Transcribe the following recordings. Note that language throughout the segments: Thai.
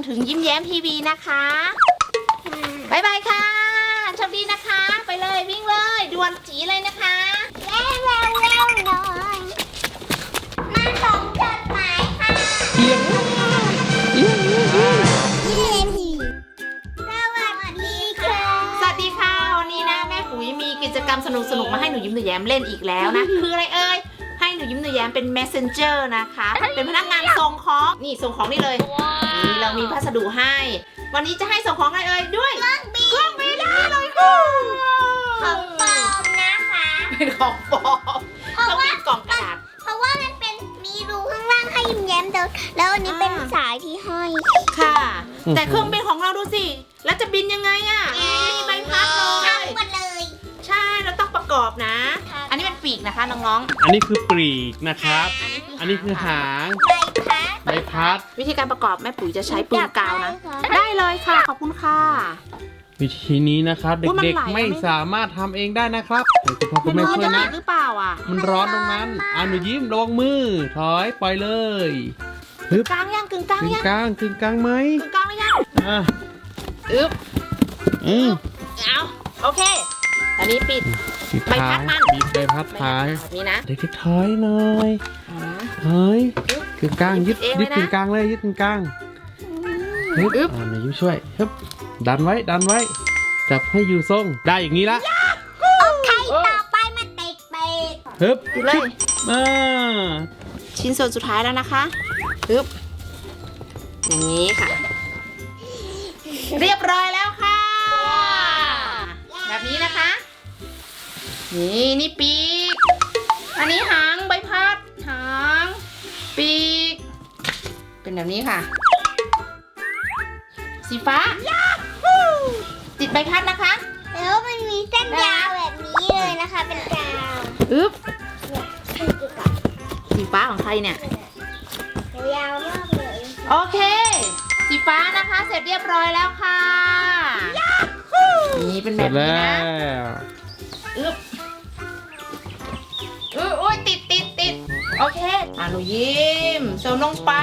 ถึงยิ้มแย้มทีวีนะคะบายบายค่ะโชคดีนะคะไปเลยวิ่งเลยด่วนจีเลยนะคะเร็วหน่อยมาส่งจดหมายค่ะเยี่ยม สวัสดีค่ะวันนี้นะแม่ปุ๋ยมีกิจกรรมสนุกๆมาให้หนูยิ้มหนูแย้มเล่นอีกแล้วนะ คืออะไรเอ่ยให้หนูยิ้มหนูแย้มเป็น messenger นะคะเป็นพนักงานส่งของนี่ส่งของนี่เลยนี่เรามีพัสดุให้วันนี้จะให้ส่งของอะไรเอ่ยด้วยเครื่องบินได้เลยค่ะ ของปลอมนะคะ เป็นของปลอมต้องมีกล่องกระดาษ เพราะว่ามันเป็นมีรูข้างล่างให้ยิ้มแย้มเดินแล้วอันนี้เป็นสายที่ห้อย ค่ะ แต่เครื่องบินของเราดูสิแล้วจะบินยังไงอ่ะมีใบพัดเลย หมดเลย ใช่เราต้องประกอบนะ อันนี้เป็นปีกนะคะน้องๆ อันนี้คือปลีกนะครับ อันนี้คือหาง ใบพัด วิธีการประกอบแม่ปุ๋ยจะใช้ปืนกาวนะ ได้เลยค่ะขอบคุณค่ะ วิธีนี้นะครับ อุ๊ยมัน เด็ก ไหล ๆไม่สามารถทำเองได้นะครับเดี๋ยวคุณพ่อคุณ ไม่ แม่ รู้ ช่วย จะติ นะ ดหรือเปล่าอ่ะ มันร้อนตรงนั้นหนูยิ้มระวังมือถอยปล่อยเลยฮึบ กลางยังกึ่งกลาง กึ่ง ยัง กลางกึ่งกลางไหม กึ่งกลางหรือยัง อ่ะ อึ๊บ อืม เอาโอเคอันนี้ปิด ปิด ใบพั ท้า ด ย มัน บีบใบพัดท้าย แบบนี้นะ เด็กๆถอยหน่อยถอยกึ่งกลางยึด เองเลยนะ ยึดกึ่งกลางเลยยึดกึ่งกลางฮึบ อึ๊บ หนูยิ้มช่วยฮึบดันไว้ดันไว้จับให้อยู่ทรงได้อย่างนี้ละ ใครต่อไปมาติดเบรก ฮึบ ปิดเลย อ่า ชิ้นส่วนสุดท้ายแล้วนะคะอึ๊บอย่างนี้ค่ะ เรียบร้อยแล้วค่ะ แบบนี้นะคะ นี่ปีก อันนี้หางใบพัด หาง ปีก เป็นแบบนี้ค่ะ สีฟ้าติดใบพัดนะคะ แล้วมันมีเส้นยาวแบบนี้เลยนะคะ เป็นกาว อึ๊บสีฟ้าของใครเนี่ย ยาวมากเลย โอเค สีฟ้านะคะ เสร็จเรียบร้อยแล้วค่ะนี่เป็น เส แบ ร็ บ จ นี้ แล้ นะ ว อึ๊บโอ้ยติดโอเคหนูยิ้มเสริมลงไป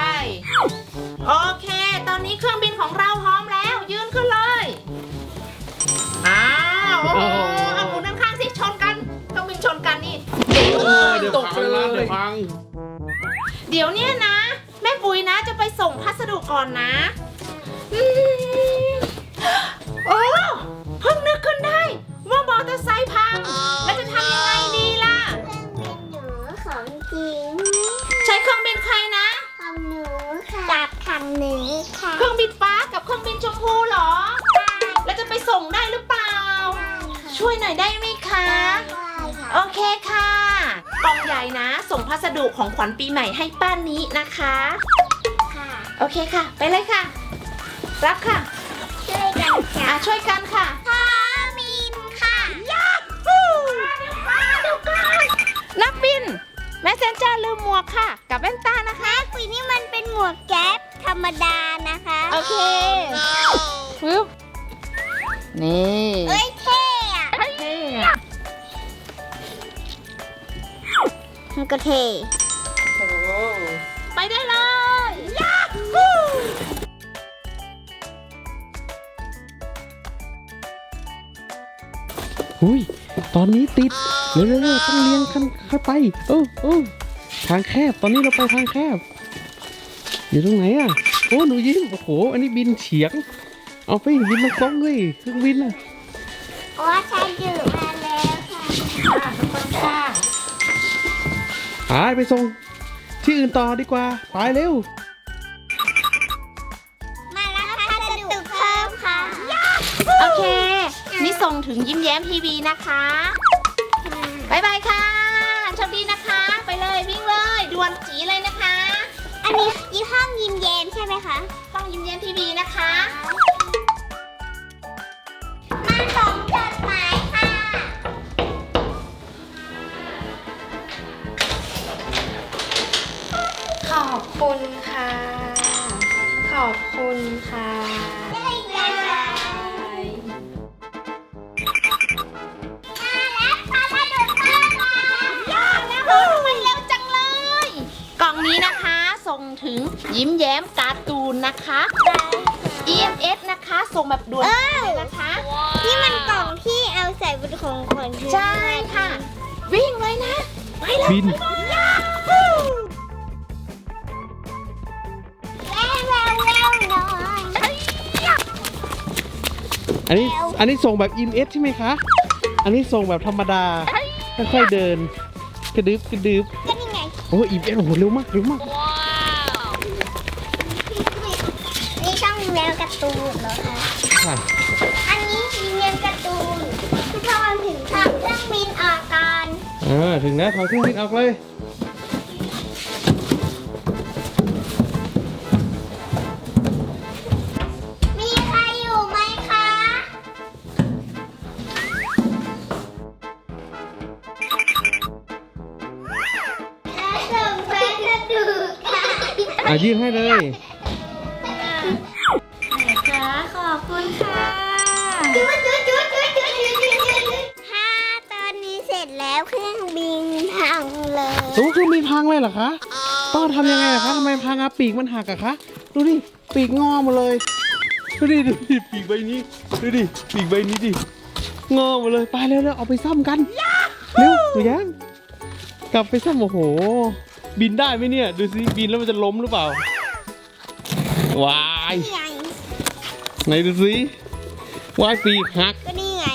โอเค ตอนนี้เครื่องบินของเราพร้อมแล้ว ยืนขึ้นเลยอ้าวโอ้โหเอาหมุนด้านข้างสิชนกันเครื่องบินชนกันนี่ เดี๋ยวพังนะเดี๋ยวพัง เดี๋ยวเนี้ยนะ แม่ปุ๋ยนะจะไปส่งพัสดุก่อนนะโอ้เพิ่งนึกขึ้นได้ ว่ามอเตอร์ไซค์พัง แล้วจะทำยังไงดีล่ะ เป็นหนูของจริง ใช้เครื่องบินใครนะ ของหนูค่ะจับขังหนูค่ะ เครื่องบินฟ้ากับเครื่องบินชมพูเหรอ แล้วจะไปส่งได้หรือเปล่า ช่วยหน่อยได้ไหมคะ โอเคค่ะกล่องใหญ่นะ ส่งพัสดุของขวัญปีใหม่ให้ป้านี้นะคะ ค่ะ โอเคค่ะ ไปเลยค่ะ รับค่ะ ช่วยกันค่ะ ช่วยกันค่ะ พร้อมบินค่ะ นักบินแม่เซนจ้าลืมหมวกค่ะ กับแว่นตานะคะ ปุ๋ยนี่มันเป็นหมวกแก๊ปธรรมดานะคะ โอเคปึ๊บนี่ เอ้ยเท่อะ เท่อะ มันก็เท่ โอ้ไปได้เลย อุ้ยตอนนี้ติดเร็วๆต้องเลี้ยงกันเข้าไปทางแคบตอนนี้เราไปทางแคบอยู่ตรงไหนอ่ะโอ้หนูยิ้มโอ้โหอันนี้บินเฉียงเอาไปบินมาซ่องเลยเครื่องบินอ่ะ โอ้ชายดื่มมาแล้วค่ะ ค่ะ ไปส่งที่อื่นต่อดีกว่าไปเร็ว มาแล้วพัสดุเพิ่มค่ะ โอเค นี่ส่งถึงยิ้มแย้มทีวีนะคะบายบายค่ะโชคดีนะคะ ไปเลยวิ่งเลยด่วนจีเลยนะคะ อันนี้ยี่ห้องยิ้มแย้มใช่ไหมคะ ต้องยิ้มแย้มทีวีนะคะ มาส่งจดหมายค่ะ ขอบคุณค่ะ ขอบคุณค่ะ ได้ยังมาแล้วพัสดุเพิ่มค่ะ แล้วทำไมเร็วจังเลย กล่องนี้นะคะ ส่ง ถึงยิ้มแย้มการ์ตูนนะคะ EMS นะคะส่งแบบด่วนเลยนะคะ นี่มันกล่องที่เอาใส่บนของขวัญ ใช่ค่ะ วิ่งเลยนะไปเลย บิน แววหน่อย อันนี้ส่งแบบ EMS ใช่ไหมคะ อันนี้ส่งแบบธรรมดาค่อยๆเดินกระดึบกระดึบ ก็นี่ไง โอ้ EMS โอ้โหเร็วมากเร็วมาก นี่ช่องแมวการ์ตูนเหรอคะ ค่ะ อันนี้มีเงินการ์ตูนที่พอมันถึงทางเครื่องบินออกการ ถึงแล้วถอดเครื่องบินออกเลย มีใครอยู่ไหมคะและส่งแฟนกระดูกค่ะ ยื่นให้เลย ค่ะขอบคุณค่ะ ถ้าตอนนี้เสร็จแล้วเครื่องบินพังเลย ตู้เครื่องบินพังเลยเหรอคะ ต้องทำยังไงอะคะทำไมพังอะปีกมันหักอะคะ ดูดิ ปีกงอหมาเลย ดูดิปีกใบนี้ ดูดิ ปีกใบนี้ดิ งอหมาเลย ไปเร็วๆเอาไปซ่อมกัน เร็วหนูยังกลับไปซ่อมโอ้โห บินได้ไหมเนี่ย ดูสิ บินแล้วมันจะล้มหรือเปล่า วาย นี่ไง ไหนดูสิวายปีกหัก ก็นี่ไง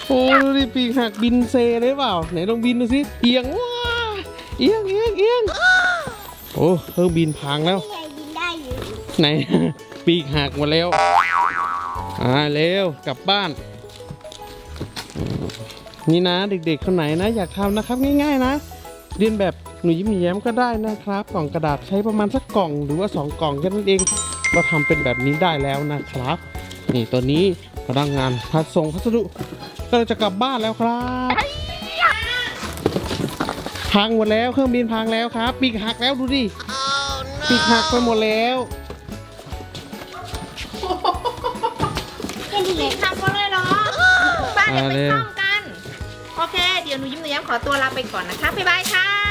โอ้ดูดิปีกหักบินเซเลยเปล่า ไหนลองบินดูสิเอียงว้าเอียงเอียงเอียงโอ้เครื่องบินพังแล้ว นี่ไงบินได้อยู่ ไหน ปีกหักหมดแล้วเร็วกลับบ้าน นี่นะเด็กๆคนไหนนะอยากทำนะครับง่ายๆนะเรียนแบบหนูยิ้มแย้มก็ได้นะครับกล่องกระดาษใช้ประมาณสักกล่องหรือว่า2กล่องแค่นั้นเองก็ทำเป็นแบบนี้ได้แล้วนะครับ นี่ตัวนี้พนักงานพัสดุก็จะกลับบ้านแล้วครับพังหมดแล้วเครื่องบินพังแล้วครับปีกหักแล้วดูดิปีกหักไปหมดแล้ว ก็นี่ไง ทำมาเลยเหรอบ้านเดี๋ยวไปซ่อมกัน โอเค เดี๋ยวหนูยิ้มหนูแย้มขอตัวลาไปก่อนนะคะ บ๊ายบายค่ะ